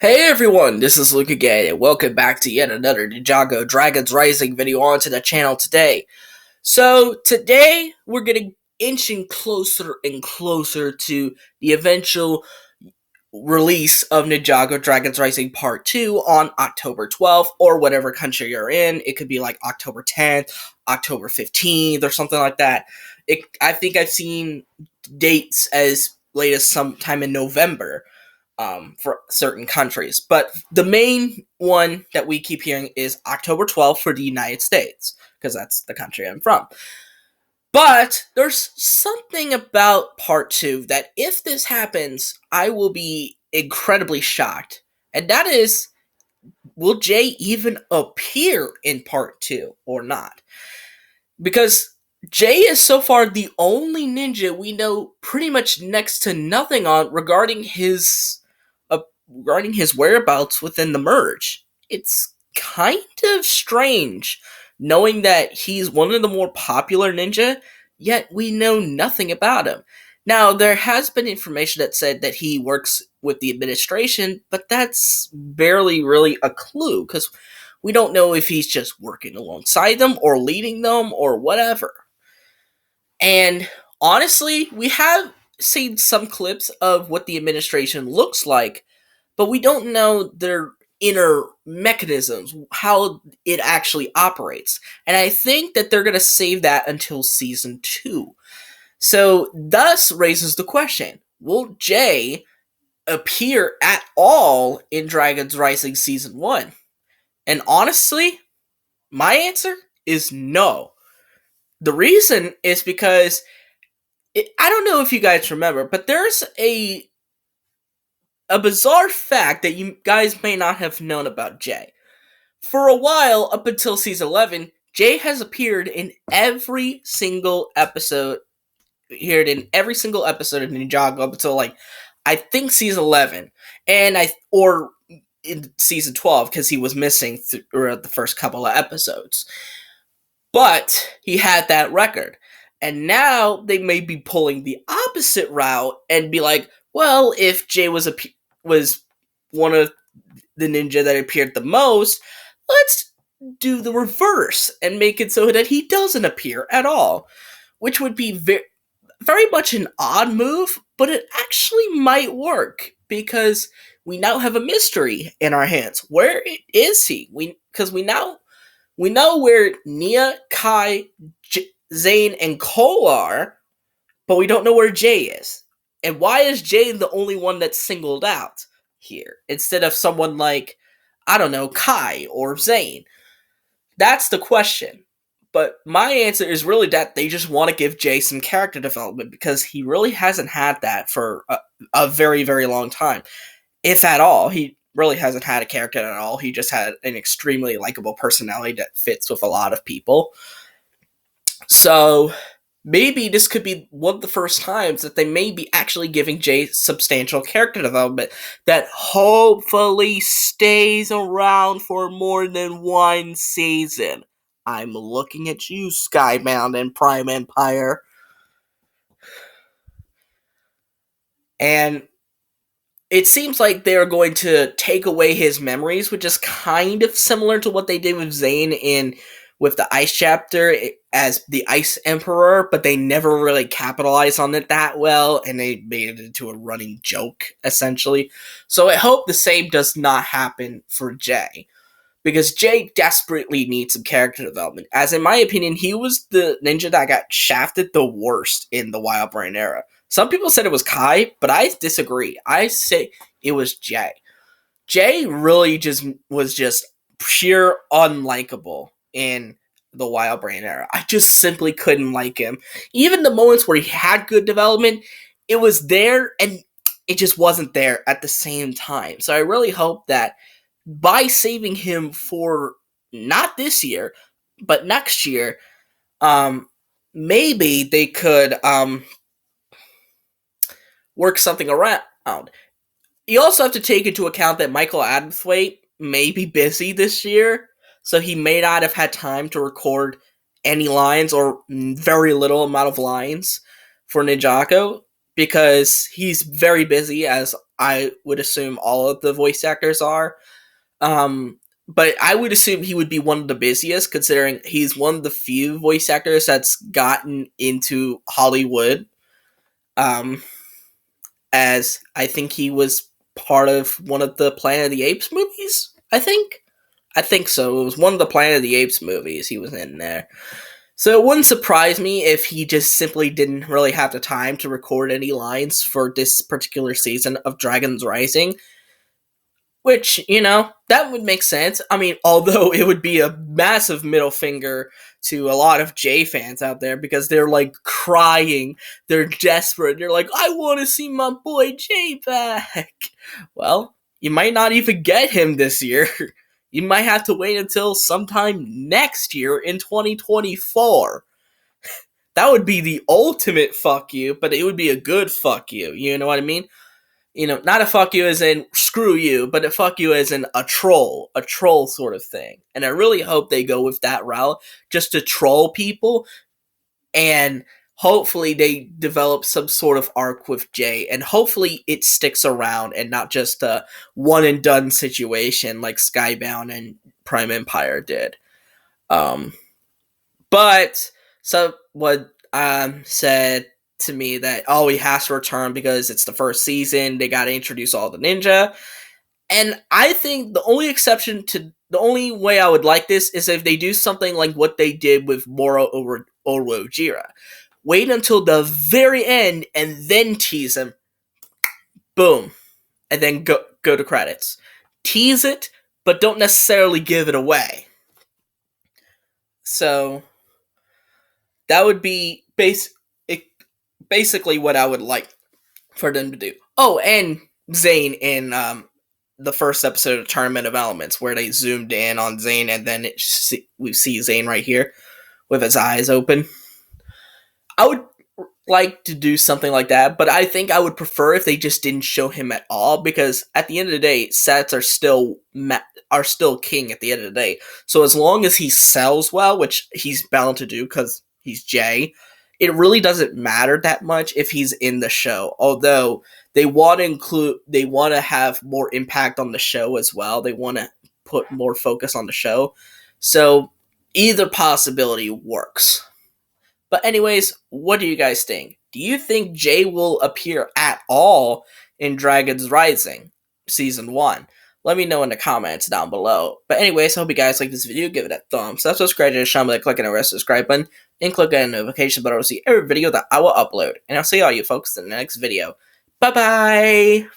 Hey everyone, this is Luke again, and welcome back to yet another Ninjago Dragons Rising video onto the channel today. So, today we're getting inching closer and closer to the eventual release of Ninjago Dragons Rising Part 2 on October 12th, or whatever country you're in. It could be like October 10th, October 15th, or something like that. I think I've seen dates as late as sometime in November for certain countries. But the main one that we keep hearing is October 12th for the United States, because that's the country I'm from. But there's something about part two that if this happens, I will be incredibly shocked. And that is, will Jay even appear in part two or not? Because Jay is so far the only ninja we know pretty much next to nothing on regarding his whereabouts within the merge. It's kind of strange knowing that he's one of the more popular ninja, yet we know nothing about him. Now, there has been information that said that he works with the administration, but that's barely really a clue because we don't know if he's just working alongside them or leading them or whatever. And honestly, we have seen some clips of what the administration looks like, but we don't know their inner mechanisms, how it actually operates. And I think that they're going to save that until season 2. So, thus raises the question, will Jay appear at all in Dragon's Rising Season 1? And honestly, my answer is no. The reason is because I don't know if you guys remember, but there's a bizarre fact that you guys may not have known about Jay. For a while, up until season 11, Jay has appeared in every single episode. Appeared in every single episode of Ninjago up until I think season 11, or in season 12 because he was missing throughout the first couple of episodes. But he had that record. And now they may be pulling the opposite route and be like, well, if Jay was one of the ninja that appeared the most, let's do the reverse and make it so that he doesn't appear at all. Which would be very much an odd move, but it actually might work because we now have a mystery in our hands. Where is he? Because we know where Nia, Kai, Zane, and Cole are, but we don't know where Jay is. And why is Jay the only one that's singled out here instead of someone like, I don't know, Kai or Zane? That's the question. But my answer is really that they just want to give Jay some character development because he really hasn't had that for a very, very long time. If at all, he really hasn't had a character at all. He just had an extremely likable personality that fits with a lot of people. So maybe this could be one of the first times that they may be actually giving Jay substantial character development that hopefully stays around for more than one season. I'm looking at you, Skybound and Prime Empire. And it seems like they're going to take away his memories, which is kind of similar to what they did with Zane with the Ice chapter as the Ice Emperor, but they never really capitalized on it that well, and they made it into a running joke, essentially. So I hope the same does not happen for Jay, because Jay desperately needs some character development, as in my opinion, he was the ninja that got shafted the worst in the Wild Brain era. Some people said it was Kai, but I disagree. I say it was Jay. Jay really was just pure unlikable in the Wild Brain era. I just simply couldn't like him. Even the moments where he had good development, it was there and it just wasn't there at the same time. So I really hope that by saving him for not this year, but next year, maybe they could work something around. You also have to take into account that Michael Adamthwaite may be busy this year, so he may not have had time to record any lines or very little amount of lines for Ninjago because he's very busy, as I would assume all of the voice actors are. But I would assume he would be one of the busiest, considering he's one of the few voice actors that's gotten into Hollywood. Um, as I think he was part of one of the Planet of the Apes movies. I think so. It was one of the Planet of the Apes movies. He was in there. So it wouldn't surprise me if he just simply didn't really have the time to record any lines for this particular season of Dragon's Rising. Which, that would make sense. I mean, although it would be a massive middle finger to a lot of J fans out there because they're like crying. They're desperate. They're like, I want to see my boy Jay back. Well, you might not even get him this year. You might have to wait until sometime next year in 2024. That would be the ultimate fuck you, but it would be a good fuck you. You know what I mean? Not a fuck you as in screw you, but a fuck you as in a troll sort of thing. And I really hope they go with that route, just to troll people, and hopefully they develop some sort of arc with Jay, and hopefully it sticks around and not just a one and done situation like Skybound and Prime Empire did. But someone said to me that, oh, he has to return because it's the first season, they gotta introduce all the ninja. And I think the only way I would like this is if they do something like what they did with Moro Orojira. Wait until the very end and then tease him. Boom. And then go to credits. Tease it, but don't necessarily give it away. So that would be basically what I would like for them to do. Oh, and Zane in the first episode of Tournament of Elements, where they zoomed in on Zane, and then we see Zane right here with his eyes open. I would like to do something like that, but I think I would prefer if they just didn't show him at all, because at the end of the day, sets are still king at the end of the day. So as long as he sells well, which he's bound to do because he's Jay, it really doesn't matter that much if he's in the show. Although they want to have more impact on the show as well. They want to put more focus on the show. So either possibility works. But anyways, what do you guys think? Do you think Jay will appear at all in Dragon's Rising Season 1? Let me know in the comments down below. But anyways, I hope you guys like this video. Give it a thumbs up, subscribe to the channel by clicking the rest subscribe button, and click on the notification button to see every video that I will upload. And I'll see all you folks in the next video. Bye-bye!